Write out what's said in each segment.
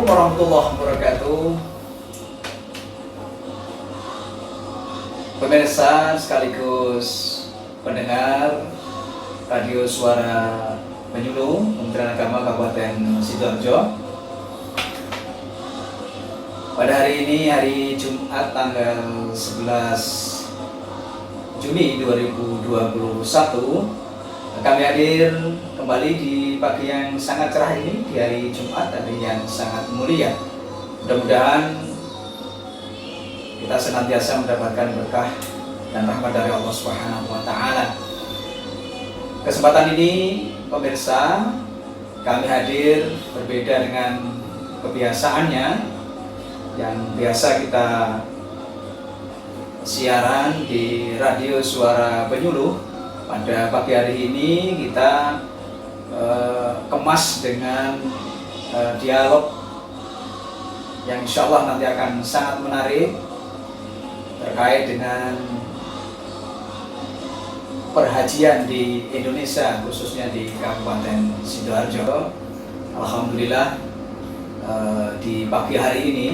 warahmatullahi wabarakatuh. Pemirsa sekaligus pendengar Radio Suara Penyuluh Kementerian Agama Kabupaten Sidoarjo. Pada hari ini, hari Jumat tanggal 11 Juni 2021, kami hadir kembali di pagi yang sangat cerah ini, di hari Jumat, hari yang sangat mulia. Mudah-mudahan kita senantiasa mendapatkan berkah dan rahmat dari Allah Subhanahu wa Ta'ala. Kesempatan ini, pemirsa, kami hadir berbeda dengan kebiasaannya yang biasa kita siaran di Radio Suara Penyuluh. Pada pagi hari ini kita kemas dengan dialog yang insya Allah nanti akan sangat menarik terkait dengan perhajian di Indonesia, khususnya di Kabupaten Sidoarjo. Alhamdulillah di pagi hari ini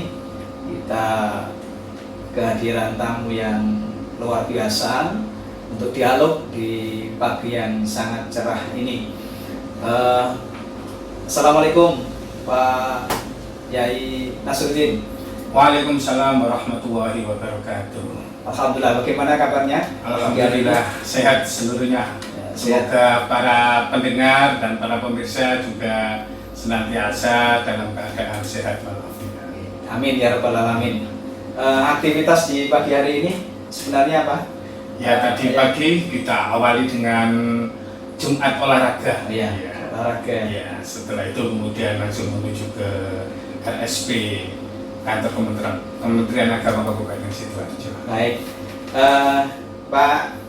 kita kehadiran tamu yang luar biasa untuk dialog di pagi yang sangat cerah ini. Assalamualaikum Pak Yai Nasruddin. Waalaikumsalam warahmatullahi wabarakatuh. Alhamdulillah, bagaimana kabarnya? Alhamdulillah sehat seluruhnya. Semoga para pendengar dan para pemirsa juga senantiasa dalam keadaan sehat walafiat. Amin ya rabbal alamin. Aktivitas di pagi hari ini sebenarnya apa? Ya, tadi pagi kita awali dengan Jumat olahraga. Iya, olahraga. Ya, setelah itu kemudian langsung menuju ke RSP, kantor Kementerian Agama Kabupaten Sidoarjo. Baik, Pak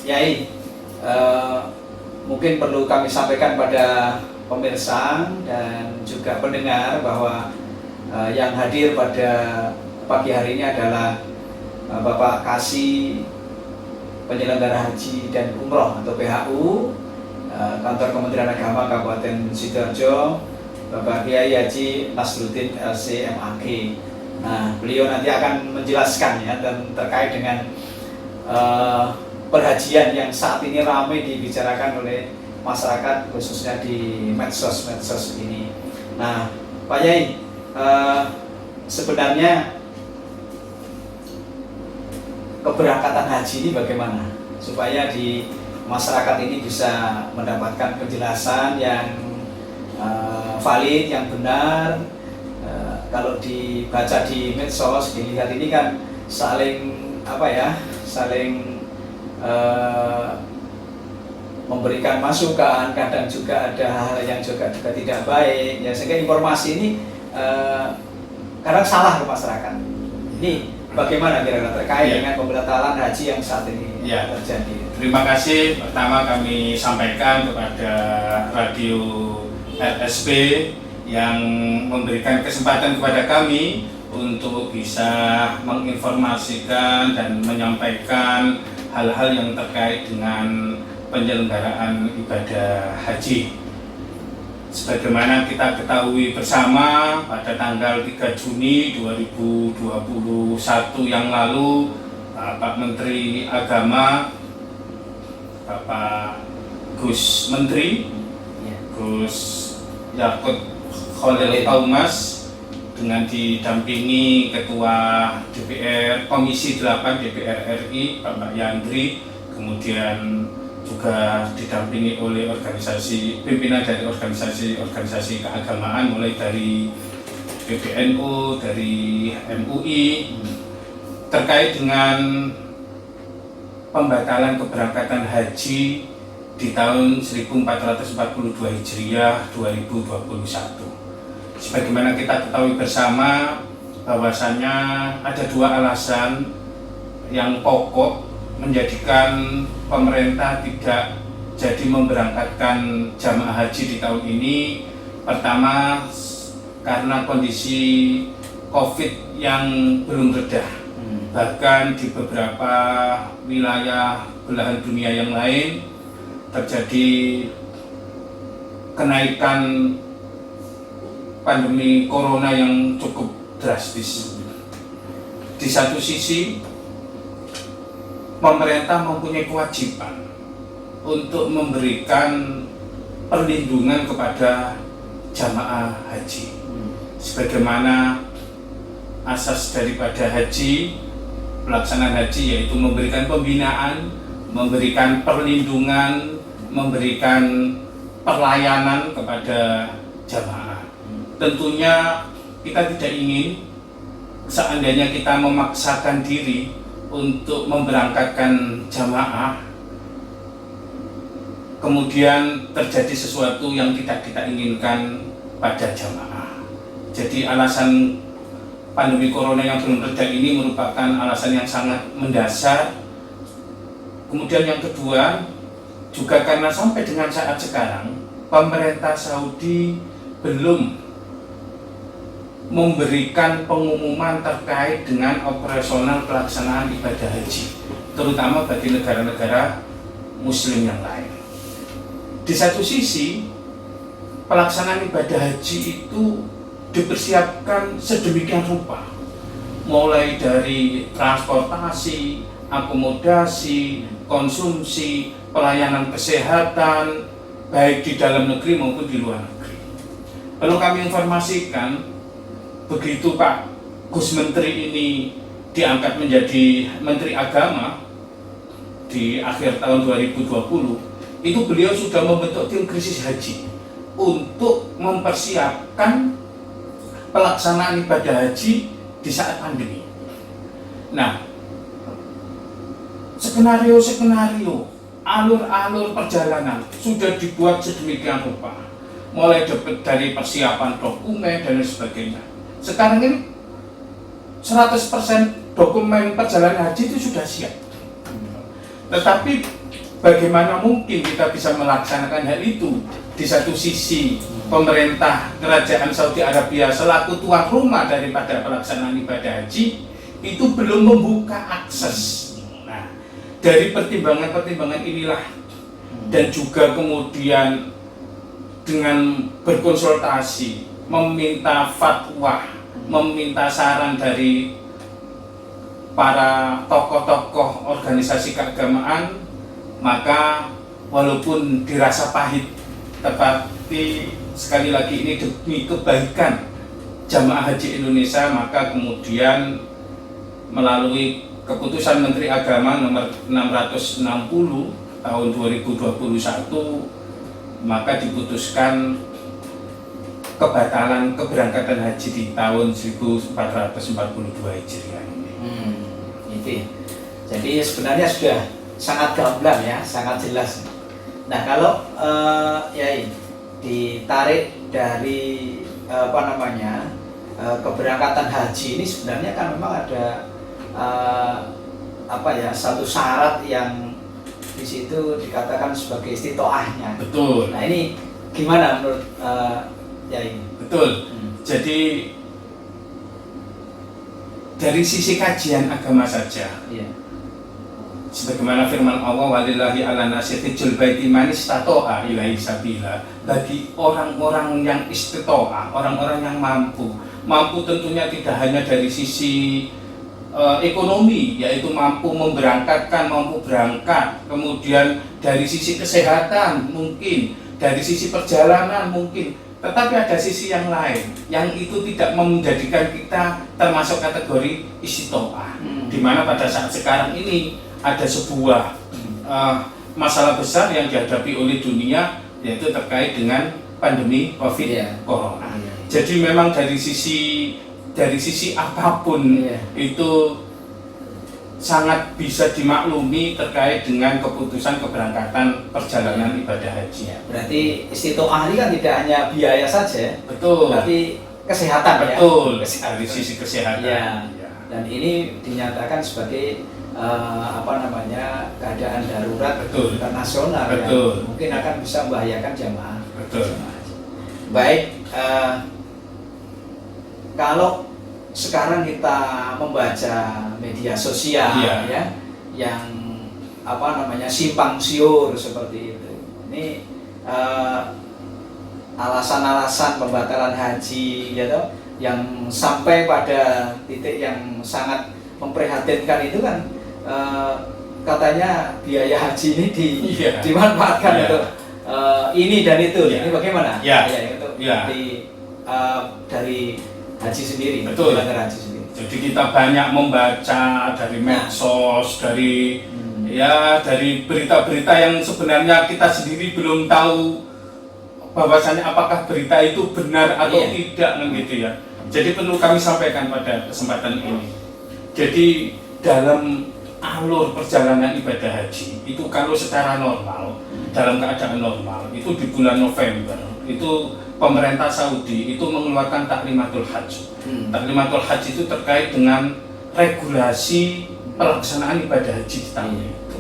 Yai, mungkin perlu kami sampaikan pada pemirsa dan juga pendengar bahwa yang hadir pada pagi hari ini adalah Bapak Kasih Penyelenggara Haji dan Umroh atau PHU, Kantor Kementerian Agama Kabupaten Sidoarjo, Bapak Kiai Haji Nasruddin LC MAG. Nah, beliau nanti akan menjelaskan ya dan terkait dengan perhajian yang saat ini ramai dibicarakan oleh masyarakat, khususnya di medsos ini. Nah, Pak Yai, sebenarnya keberangkatan haji ini bagaimana supaya di masyarakat ini bisa mendapatkan penjelasan yang valid, yang benar. Kalau dibaca di medsos, dilihat ini kan saling memberikan masukan, kadang juga ada hal yang juga tidak baik ya, sehingga informasi ini kadang salah ke masyarakat. Ini bagaimana kira-kira terkait dengan pembatalan haji yang saat ini terjadi? Terima kasih. Pertama kami sampaikan kepada Radio RSP yang memberikan kesempatan kepada kami untuk bisa menginformasikan dan menyampaikan hal-hal yang terkait dengan penyelenggaraan ibadah haji. Sebagaimana kita ketahui bersama, pada tanggal 3 Juni 2021 yang lalu, Pak Menteri Agama, Bapak Gus Menteri, Gus Yakut Khalil Taumas, dengan didampingi Ketua DPR Komisi 8 DPR RI, Bapak Yandri, kemudian juga didampingi oleh pimpinan dari organisasi keagamaan, mulai dari PBNU, dari MUI, terkait dengan pembatalan keberangkatan haji di tahun 1442 Hijriah 2021. Sebagaimana kita ketahui bersama bahwasannya ada dua alasan yang pokok menjadikan pemerintah tidak jadi memberangkatkan jamaah haji di tahun ini. Pertama, karena kondisi COVID yang belum reda, bahkan di beberapa wilayah belahan dunia yang lain terjadi kenaikan pandemi corona yang cukup drastis. Di satu sisi pemerintah mempunyai kewajiban untuk memberikan perlindungan kepada jamaah haji. Sebagaimana asas daripada haji, pelaksanaan haji yaitu memberikan pembinaan, memberikan perlindungan, memberikan pelayanan kepada jamaah. Tentunya kita tidak ingin seandainya kita memaksakan diri untuk memberangkatkan jamaah, kemudian terjadi sesuatu yang tidak kita inginkan pada jamaah. Jadi alasan pandemi corona yang belum reda ini merupakan alasan yang sangat mendasar. Kemudian yang kedua, juga karena sampai dengan saat sekarang pemerintah Saudi belum memberikan pengumuman terkait dengan operasional pelaksanaan ibadah haji, terutama bagi negara-negara muslim yang lain. Di satu sisi, pelaksanaan ibadah haji itu dipersiapkan sedemikian rupa, mulai dari transportasi, akomodasi, konsumsi, pelayanan kesehatan, baik di dalam negeri maupun di luar negeri. Perlu kami informasikan, begitu Pak Gus Menteri ini diangkat menjadi Menteri Agama di akhir tahun 2020, itu beliau sudah membentuk tim krisis haji untuk mempersiapkan pelaksanaan ibadah haji di saat pandemi. Nah, skenario-skenario, alur-alur perjalanan sudah dibuat sedemikian rupa, mulai dari persiapan dokumen dan sebagainya. Sekarang ini 100% dokumen perjalanan haji itu sudah siap. Tetapi bagaimana mungkin kita bisa melaksanakan hal itu? Di satu sisi pemerintah kerajaan Saudi Arabia selaku tuan rumah daripada pelaksanaan ibadah haji itu belum membuka akses. Nah, dari pertimbangan-pertimbangan inilah dan juga kemudian dengan berkonsultasi, meminta fatwa, meminta saran dari para tokoh-tokoh organisasi keagamaan, maka walaupun dirasa pahit, tetapi sekali lagi ini demi kebaikan jamaah haji Indonesia, maka kemudian melalui keputusan Menteri Agama nomor 660 tahun 2021, maka diputuskan kebatalan keberangkatan haji di tahun 1442 Hijriah ini. Itu ya. Jadi sebenarnya sudah sangat gamblang ya, sangat jelas. Nah kalau ditarik dari keberangkatan haji ini sebenarnya kan memang ada satu syarat yang di situ dikatakan sebagai istitoahnya. Betul. Nah ini gimana menurut Betul. Jadi dari sisi kajian agama saja, sebagaimana firman Allah, walillahi ala nasi hijjul baiti man istata'a ilaihi sabila, bagi orang-orang yang istitoah, orang-orang yang mampu tentunya tidak hanya dari sisi ekonomi, yaitu mampu memberangkatkan, mampu berangkat, kemudian dari sisi kesehatan mungkin, dari sisi perjalanan mungkin, tetapi ada sisi yang lain yang itu tidak menjadikan kita termasuk kategori istitoah, di mana pada saat sekarang ini ada sebuah masalah besar yang dihadapi oleh dunia, yaitu terkait dengan pandemi COVID Corona. Jadi memang dari sisi apapun itu sangat bisa dimaklumi terkait dengan keputusan keberangkatan perjalanan ibadah haji. Berarti istitoah ini kan tidak hanya biaya saja, betul, tapi kesehatan. Betul, dari sisi kesehatan. Dan ini dinyatakan sebagai keadaan darurat internasional yang mungkin akan bisa membahayakan jamaah. Betul. Baik, kalau sekarang kita membaca media sosial yang simpang siur seperti itu. Ini alasan-alasan pembatalan haji, ya toh, yang sampai pada titik yang sangat memprihatinkan itu kan, katanya biaya haji ini dimanfaatkan untuk ini dan itu. Ini bagaimana? Untuk dari haji sendiri, betul. Haji sendiri. Jadi kita banyak membaca dari medsos, dari dari berita-berita yang sebenarnya kita sendiri belum tahu bahwasanya apakah berita itu benar atau tidak, gitu ya. Jadi perlu kami sampaikan pada kesempatan ini. Jadi dalam alur perjalanan ibadah haji itu kalau secara normal, dalam keadaan normal itu di bulan November itu pemerintah Saudi itu mengeluarkan Taklimatul Hajj. Taklimatul Hajj itu terkait dengan regulasi pelaksanaan ibadah haji di tahun itu.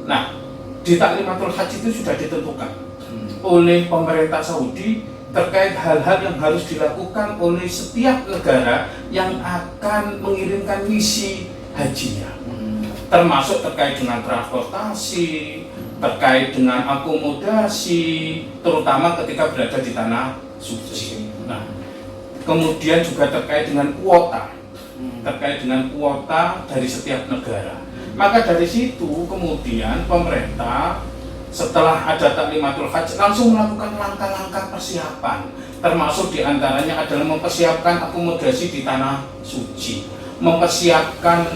Nah, di Taklimatul Hajj itu sudah ditentukan oleh pemerintah Saudi terkait hal-hal yang harus dilakukan oleh setiap negara yang akan mengirimkan misi hajinya, termasuk terkait dengan transportasi, terkait dengan akomodasi, terutama ketika berada di tanah suci. Nah, kemudian juga terkait dengan kuota, dari setiap negara. Maka dari situ kemudian pemerintah setelah ada Taklimatul Hajj langsung melakukan langkah-langkah persiapan, termasuk diantaranya adalah mempersiapkan akomodasi di tanah suci, mempersiapkan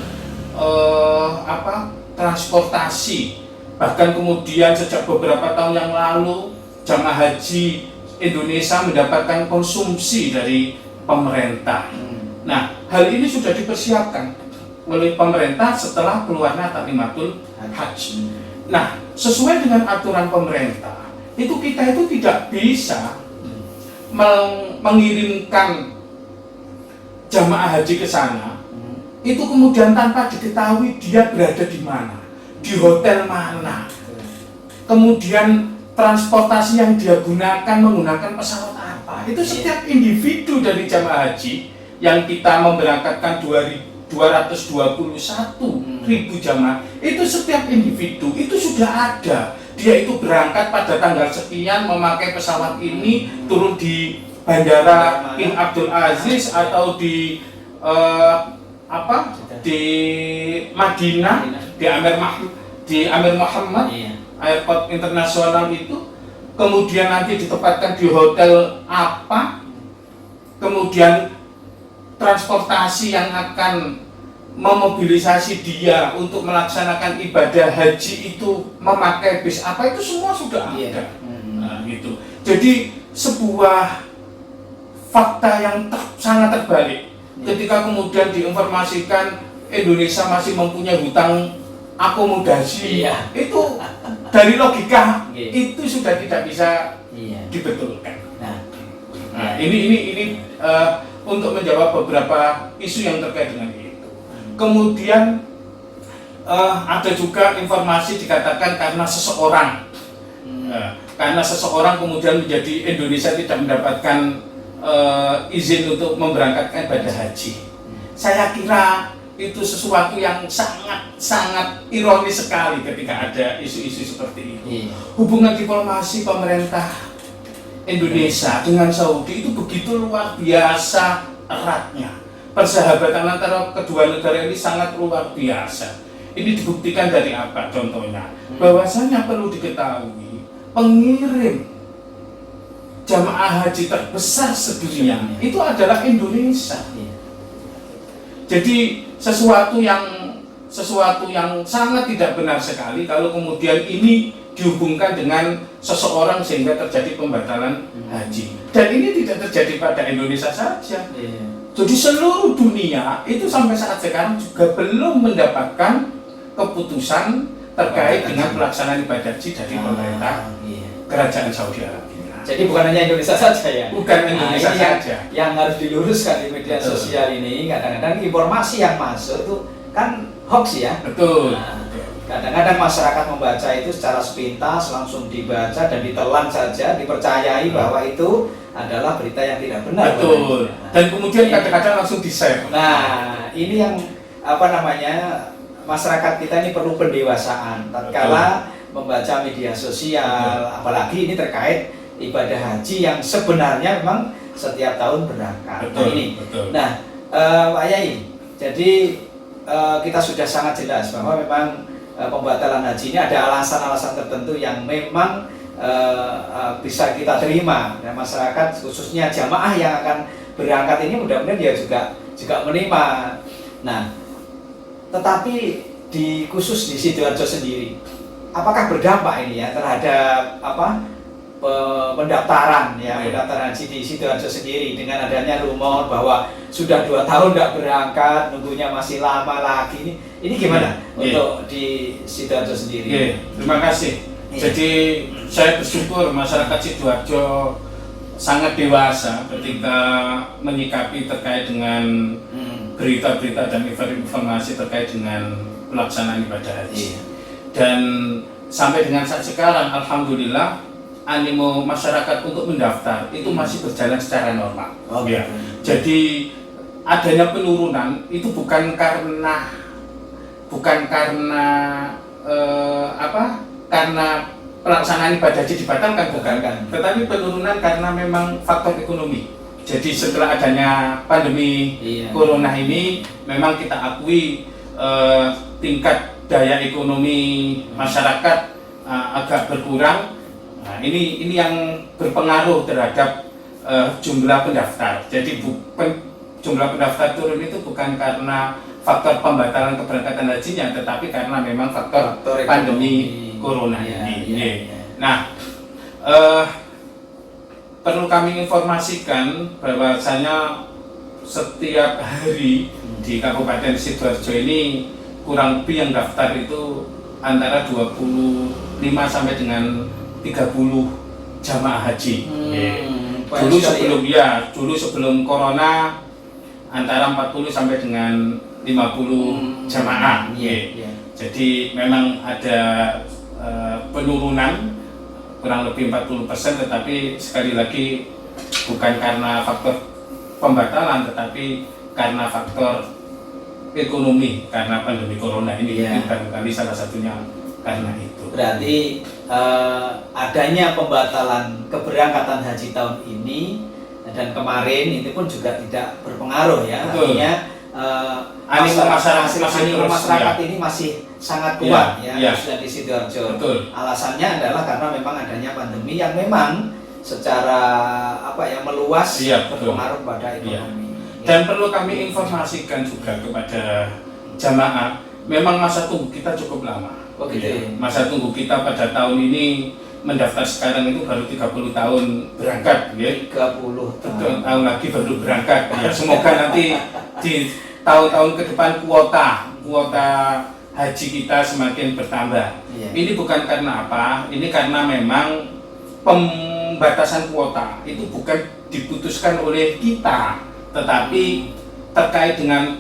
transportasi. Bahkan kemudian sejak beberapa tahun yang lalu jamaah haji Indonesia mendapatkan konsumsi dari pemerintah. Nah, hal ini sudah dipersiapkan oleh pemerintah setelah keluarnya Taklimatul Hajj. Nah, sesuai dengan aturan pemerintah, itu kita itu tidak bisa mengirimkan jamaah haji ke sana, itu kemudian tanpa diketahui dia berada di mana, di hotel mana, kemudian transportasi yang dia gunakan menggunakan pesawat apa. Itu setiap individu dari jamaah haji yang kita memberangkatkan 221.000 jamaah, itu setiap individu itu sudah ada. Dia itu berangkat pada tanggal sekian memakai pesawat ini, turun di Bandara King Abdul Aziz atau di di Madinah, di Amir Muhammad Airport Internasional itu, kemudian nanti ditempatkan di hotel apa, kemudian transportasi yang akan memobilisasi dia untuk melaksanakan ibadah haji itu memakai bis apa, itu semua sudah ada. Nah, gitu. Jadi sebuah fakta yang sangat terbalik ketika kemudian diinformasikan Indonesia masih mempunyai hutang akomodasi. Itu dari logika itu sudah tidak bisa dibetulkan. Nah, ini untuk menjawab beberapa isu yang terkait dengan itu. Kemudian ada juga informasi dikatakan karena seseorang kemudian menjadi Indonesia tidak mendapatkan izin untuk memberangkatkan ibadah haji. Saya kira itu sesuatu yang sangat ironis sekali ketika ada isu-isu seperti itu. Hubungan diplomasi pemerintah Indonesia dengan Saudi itu begitu luar biasa eratnya. Persahabatan antara kedua negara ini sangat luar biasa. Ini dibuktikan dari apa? Contohnya, bahwasanya perlu diketahui pengirim jamaah haji terbesar sedunia itu adalah Indonesia. Jadi sesuatu yang sangat tidak benar sekali kalau kemudian ini dihubungkan dengan seseorang sehingga terjadi pembatalan haji. Dan ini tidak terjadi pada Indonesia saja. Jadi seluruh dunia itu sampai saat sekarang juga belum mendapatkan keputusan terkait dengan pelaksanaan ibadah haji dari pemerintah Kerajaan Saudi Arabia. Jadi bukan hanya Indonesia saja ya? Bukan Indonesia saja. Yang harus diluruskan di media sosial ini, kadang-kadang informasi yang masuk itu kan hoax ya? Betul. Kadang-kadang masyarakat membaca itu secara sepintas, langsung dibaca dan ditelan saja, dipercayai bahwa itu adalah berita yang tidak benar. Betul. Dan kemudian kadang-kadang langsung di-share. Nah, ini yang masyarakat kita ini perlu pendewasaan tatkala membaca media sosial, apalagi ini terkait ibadah haji yang sebenarnya memang setiap tahun berangkat. Betul, Nah, ini. betul. Nah, Pak Yai, jadi kita sudah sangat jelas bahwa memang pembatalan haji ini ada alasan-alasan tertentu yang memang bisa kita terima, dan masyarakat khususnya jamaah yang akan berangkat ini mudah-mudahan dia juga menerima. Nah, tetapi khusus di Sidoarjo sendiri, apakah berdampak ini ya terhadap pendaftaran pendaftaran haji di Sidoarjo sendiri dengan adanya rumor bahwa sudah 2 tahun tidak berangkat, nunggunya masih lama lagi, ini gimana untuk di Sidoarjo sendiri? Terima kasih. Jadi saya bersyukur masyarakat Sidoarjo sangat dewasa ketika menyikapi terkait dengan berita-berita dan informasi terkait dengan pelaksanaan ibadah haji. Dan sampai dengan saat sekarang, alhamdulillah, animo masyarakat untuk mendaftar itu masih berjalan secara normal. Jadi adanya penurunan itu bukan karena karena pelaksanaan ibadah haji dibatalkan, bukan. Tetapi penurunan karena memang faktor ekonomi. Jadi setelah adanya pandemi corona ini, memang kita akui tingkat daya ekonomi masyarakat agak berkurang. Nah, ini yang berpengaruh terhadap jumlah pendaftar. Jadi jumlah pendaftar turun itu bukan karena faktor pembatalan keberangkatan hajinya, tetapi karena memang faktor pandemi corona ini. Nah, perlu kami informasikan bahwasanya setiap hari di Kabupaten Sidoarjo ini kurang lebih yang daftar itu antara 25 sampai dengan 30 jamaah haji. Dulu sebelum corona antara 40 sampai dengan 50 jamaah. Jadi memang ada penurunan kurang lebih 40%, tetapi sekali lagi bukan karena faktor pembatalan, tetapi karena faktor ekonomi, karena pandemi corona ini. Barangkali salah satunya karena itu. Berarti adanya pembatalan keberangkatan haji tahun ini dan kemarin itu pun juga tidak berpengaruh ya. Artinya masyarakat ini masih sangat kuat sudah di Sidoarjo. Alasannya adalah karena memang adanya pandemi yang memang secara meluas berpengaruh pada ekonomi. Dan perlu kami informasikan juga kepada jamaah, memang masa tunggu kita cukup lama. Masa tunggu kita pada tahun ini mendaftar sekarang itu baru 30 tahun berangkat, 30 tahun lagi baru berangkat. Semoga nanti di tahun-tahun ke depan kuota haji kita semakin bertambah. Ini bukan karena apa, ini karena memang pembatasan kuota itu bukan diputuskan oleh kita, tetapi terkait dengan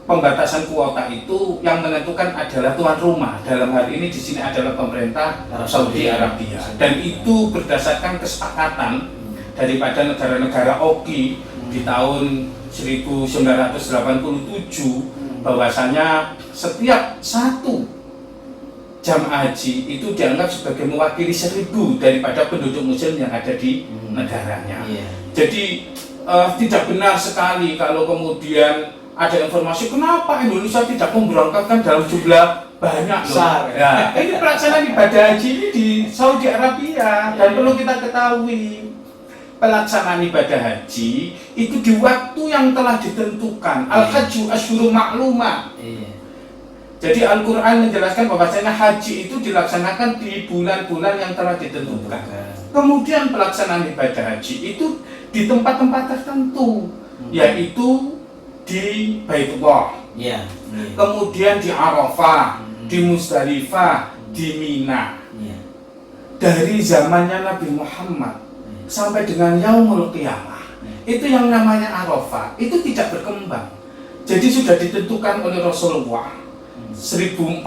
pembatasan kuota itu yang menentukan adalah tuan rumah. Dalam hal ini di sini adalah pemerintah Saudi Arabia, dan itu berdasarkan kesepakatan daripada negara-negara OKI di tahun 1987 bahwasanya setiap satu jamaah haji itu dianggap sebagai mewakili 1000 daripada penduduk muslim yang ada di negaranya. Jadi tidak benar sekali kalau kemudian ada informasi kenapa Indonesia tidak memberangkatkan dalam jumlah banyak besar. Ini pelaksanaan ibadah haji ini di Saudi Arabia, dan perlu kita ketahui pelaksanaan ibadah haji itu di waktu yang telah ditentukan. Al-Hajju asyhurun ma'lumat. Jadi Al-Quran menjelaskan bahwasanya haji itu dilaksanakan di bulan-bulan yang telah ditentukan. Kemudian pelaksanaan ibadah haji itu di tempat-tempat tertentu, yaitu di Baitullah, kemudian di Arafah, di Muzdalifah, di Mina. Dari zamannya Nabi Muhammad sampai dengan yaumul qiyamah, itu yang namanya Arafah itu tidak berkembang. Jadi sudah ditentukan oleh Rasulullah 1400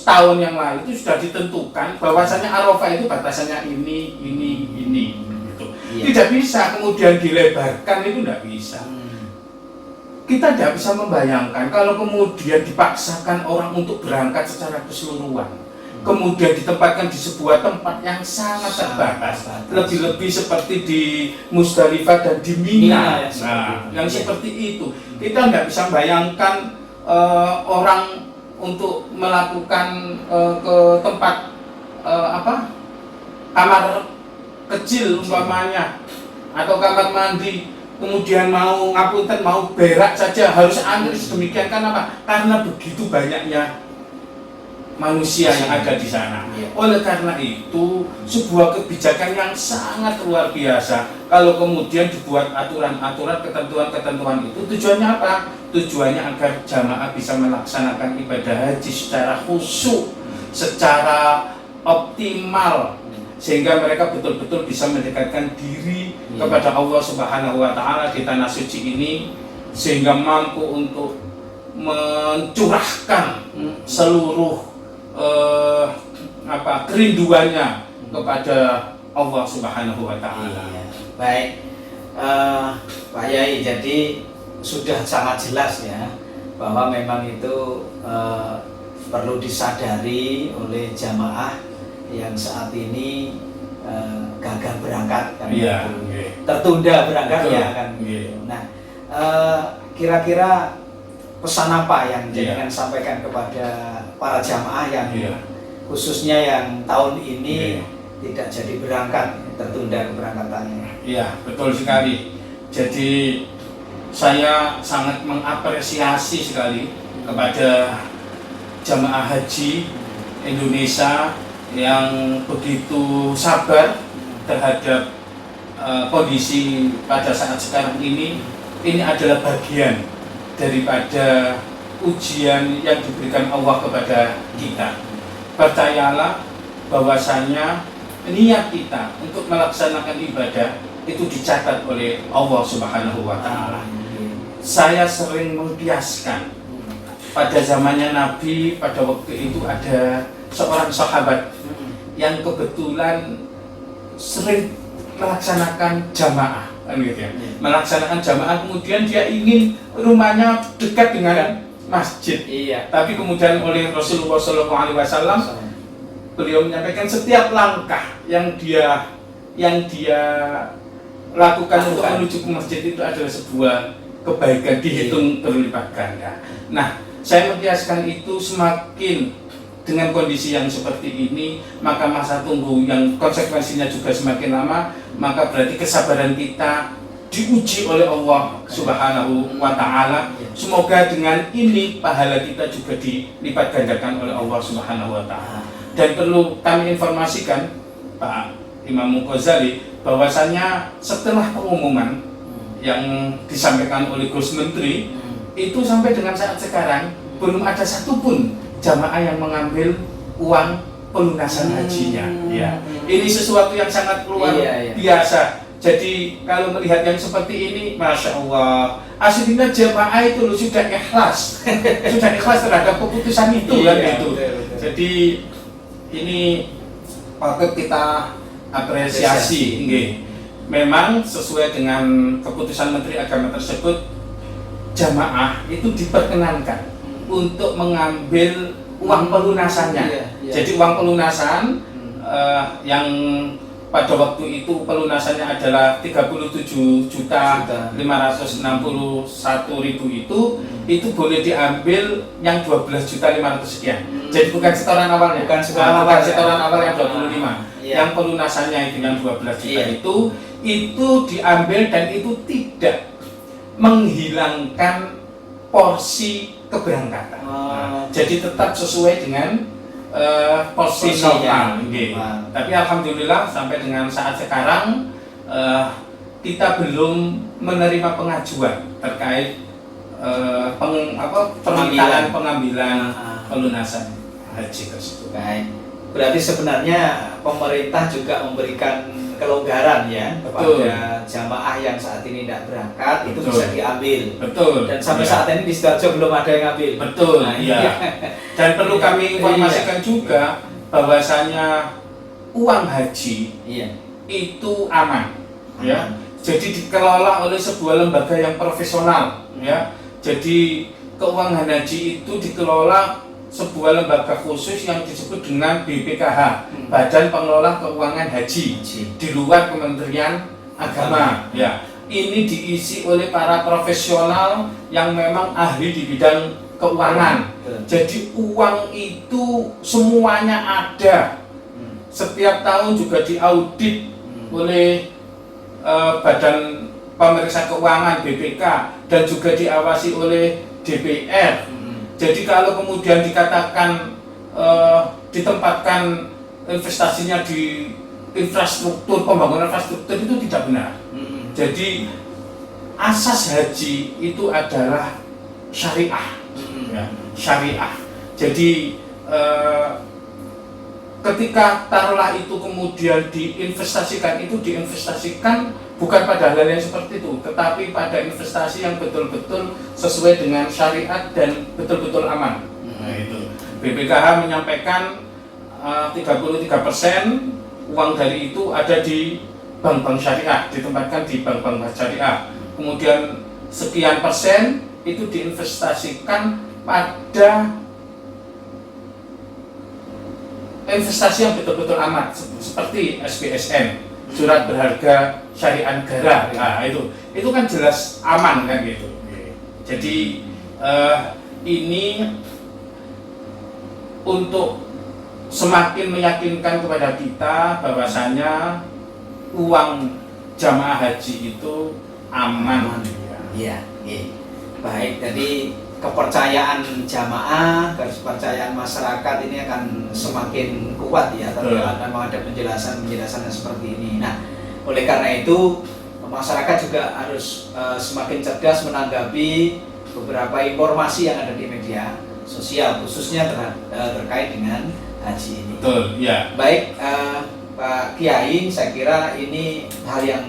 tahun yang lalu, itu sudah ditentukan bahwasanya Arafah itu batasannya ini gitu. Tidak bisa kemudian dilebarkan, itu tidak bisa. Kita tidak bisa membayangkan kalau kemudian dipaksakan orang untuk berangkat secara keseluruhan. kemudian ditempatkan di sebuah tempat yang sangat terbatas, lebih-lebih seperti di Musdalifah dan di Mina. Yang seperti itu kita nggak bisa bayangkan orang untuk melakukan ke tempat kamar kecil umpamanya atau kamar mandi, kemudian mau ngapunten mau berak saja harus antri sedemikian. Kenapa? Karena begitu banyaknya manusia yang ada di sana. Oleh karena itu, sebuah kebijakan yang sangat luar biasa. Kalau kemudian dibuat aturan-aturan, ketentuan-ketentuan itu, tujuannya apa? Tujuannya agar jamaah bisa melaksanakan ibadah haji secara khusyuk, secara optimal, sehingga mereka betul-betul bisa mendekatkan diri kepada Allah Subhanahu wa Ta'ala di tanah suci ini, sehingga mampu untuk mencurahkan seluruh kerinduannya kepada Allah Subhanahu wa Ta'ala. Baik, Pak Yai, jadi sudah sangat jelas ya bahwa memang itu perlu disadari oleh jamaah yang saat ini gagal berangkat kan, tertunda berangkatnya kan. Nah, kira-kira pesan apa yang jenengan sampaikan kepada para jamaah yang khususnya yang tahun ini tidak jadi berangkat, tertunda keberangkatannya? Iya, betul sekali. Jadi saya sangat mengapresiasi sekali kepada jamaah haji Indonesia yang begitu sabar terhadap kondisi pada saat sekarang ini. Ini adalah bagian daripada ujian yang diberikan Allah kepada kita. Percayalah bahwasanya niat kita untuk melaksanakan ibadah itu dicatat oleh Allah Subhanahu wa Ta'ala. Saya sering membiaskan pada zamannya Nabi, pada waktu itu ada seorang sahabat yang kebetulan sering melaksanakan jamaah, melaksanakan jamaah, kemudian dia ingin rumahnya dekat dengan masjid. Tapi kemudian oleh Rasulullah SAW, beliau menyampaikan setiap langkah yang dia lakukan untuk menuju ke masjid itu adalah sebuah kebaikan, dihitung berlipat ganda. Nah, saya mengiaskan itu semakin dengan kondisi yang seperti ini, maka masa tunggu yang konsekuensinya juga semakin lama, maka berarti kesabaran kita diuji oleh Allah Subhanahu wa Ta'ala. Semoga dengan ini pahala kita juga dilipat gandakan oleh Allah Subhanahu wa Ta'ala. Dan perlu kami informasikan Pak Imam Ghazali bahwasannya setelah pengumuman yang disampaikan oleh Gus Menteri itu sampai dengan saat sekarang belum ada satupun jamaah yang mengambil uang pelunasan hajinya. Ini sesuatu yang sangat luar biasa. Jadi kalau melihat yang seperti ini, Masya Allah, aslinya jamaah itu sudah ikhlas, sudah ikhlas terhadap keputusan itu kan itu. Jadi ini patut kita apresiasi. Memang sesuai dengan keputusan Menteri Agama tersebut, jamaah itu diperkenankan untuk mengambil uang pelunasannya. Jadi uang pelunasan yang pada waktu itu pelunasannya adalah 37.561.000 itu boleh diambil yang 12.500 sekian. Jadi bukan setoran awalnya, bukan setoran awal yang 25. Yang pelunasannya itu yang 12 juta itu diambil dan itu tidak menghilangkan porsi keberangkatan. Jadi tetap sesuai dengan porsi normal. Tapi alhamdulillah sampai dengan saat sekarang kita belum menerima pengajuan terkait pengambilan pelunasan haji tersebut. Baik. Berarti sebenarnya pemerintah juga memberikan kelonggaran ya kepada jamaah yang saat ini tidak berangkat. Itu bisa diambil. Dan sampai saat ini di Sidoarjo belum ada yang ambil. Dan perlu kami informasikan juga bahwasanya uang haji itu aman. Jadi dikelola oleh sebuah lembaga yang profesional. Jadi keuangan haji itu dikelola sebuah lembaga khusus yang disebut dengan BPKH, Badan Pengelola Keuangan Haji, di luar Kementerian Agama. Ya, ini diisi oleh para profesional yang memang ahli di bidang keuangan. Jadi uang itu semuanya ada. Setiap tahun juga diaudit oleh Badan Pemeriksa Keuangan BPK dan juga diawasi oleh DPR. Jadi kalau kemudian dikatakan ditempatkan investasinya di infrastruktur, pembangunan infrastruktur, itu tidak benar. Jadi asas haji itu adalah syariah, ya, syariah. Jadi ketika taruhlah itu kemudian diinvestasikan, itu diinvestasikan bukan pada hal yang seperti itu, tetapi pada investasi yang betul-betul sesuai dengan syariat dan betul-betul aman. Nah, itu BPKH menyampaikan 33% uang dari itu ada di bank-bank syariah, ditempatkan di bank-bank syariah. Kemudian sekian persen itu diinvestasikan pada investasi yang betul-betul aman, seperti SBSN, surat berharga syariah negara. Nah, itu kan jelas aman kan gitu. Jadi ini untuk semakin meyakinkan kepada kita bahwasanya uang jamaah haji itu aman. Iya, baik. Jadi kepercayaan jamaah, kepercayaan masyarakat ini akan semakin kuat ya, tatkala ada penjelasan-penjelasan yang seperti ini. Nah, oleh karena itu masyarakat juga harus semakin cerdas menanggapi beberapa informasi yang ada di media sosial, khususnya terkait dengan haji ini. Betul, ya. Baik, Pak Kiai, saya kira ini hal yang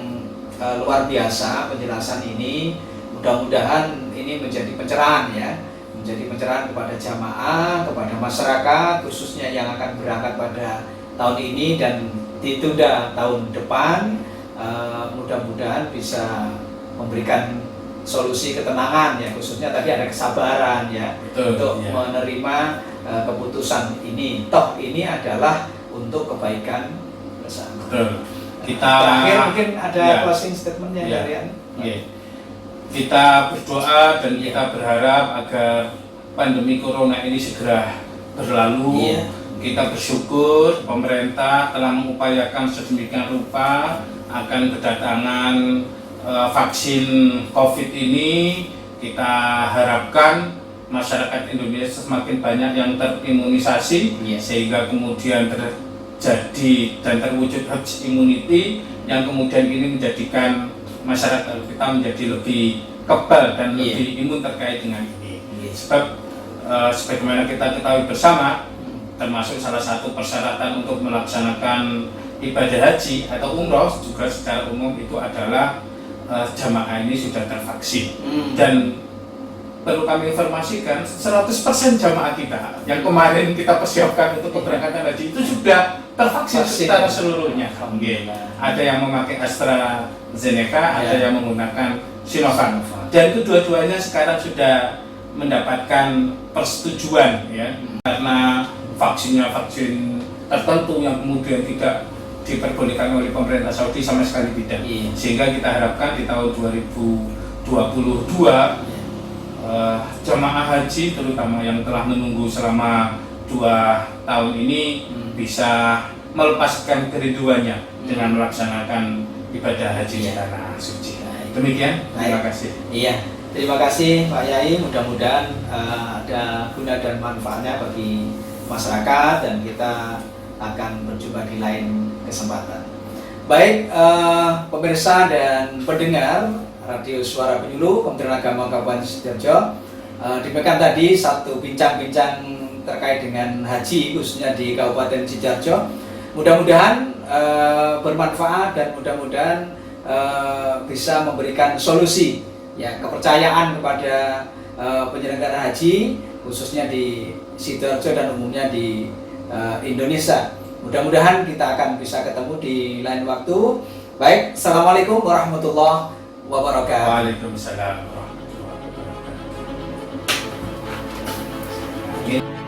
luar biasa penjelasan ini. Mudah-mudahan ini menjadi pencerahan ya, menjadi pencerahan kepada jamaah, kepada masyarakat, khususnya yang akan berangkat pada tahun ini dan ditunda tahun depan. Mudah-mudahan bisa memberikan solusi ketenangan ya, khususnya tadi ada kesabaran ya. Betul, untuk ya, menerima keputusan ini. Toh ini adalah untuk kebaikan bersama. Betul. Kita terakhir mungkin ada closing statementnya ya, kalian. Kita berdoa dan kita berharap agar pandemi corona ini segera berlalu. Kita bersyukur pemerintah telah mengupayakan sedemikian rupa akan kedatangan vaksin COVID ini. Kita harapkan masyarakat Indonesia semakin banyak yang terimunisasi, sehingga kemudian terjadi dan terwujud herd immunity yang kemudian ini menjadikan masyarakat kita menjadi lebih kebal dan lebih imun terkait dengan ini. Sebab sebagaimana kita ketahui bersama, termasuk salah satu persyaratan untuk melaksanakan ibadah haji atau umroh juga secara umum itu adalah jamaah ini sudah tervaksin. Dan perlu kami informasikan 100% jamaah kita yang kemarin kita persiapkan untuk keberangkatan haji itu sudah tervaksin secara seluruhnya. Ada yang memakai AstraZeneca, ada yang menggunakan Sinovac. Dan kedua-duanya sekarang sudah mendapatkan persetujuan ya, karena vaksinnya vaksin tertentu yang kemudian tidak diperbolehkan oleh pemerintah Saudi sama sekali tidak. Sehingga kita harapkan di tahun 2022 jamaah haji terutama yang telah menunggu selama 2 tahun ini bisa melepaskan kerinduannya dengan melaksanakan ibadah haji di tanah suci. Demikian, terima kasih. Iya, terima kasih Pak Yai. Mudah-mudahan ada guna dan manfaatnya bagi masyarakat dan kita akan berjumpa di lain kesempatan. Baik, pemirsa dan pendengar Radio Suara Penyuluh Kementerian Agama Kabupaten Sidoarjo, demikian tadi satu bincang-bincang terkait dengan haji khususnya di Kabupaten Sidoarjo. Mudah-mudahan bermanfaat dan mudah-mudahan bisa memberikan solusi ya, kepercayaan kepada penyelenggara haji khususnya di Sidoarjo dan umumnya di Indonesia. Mudah-mudahan kita akan bisa ketemu di lain waktu. Baik, assalamualaikum warahmatullahi wabarakatuh. Waalaikumsalam warahmatullahi wabarakatuh.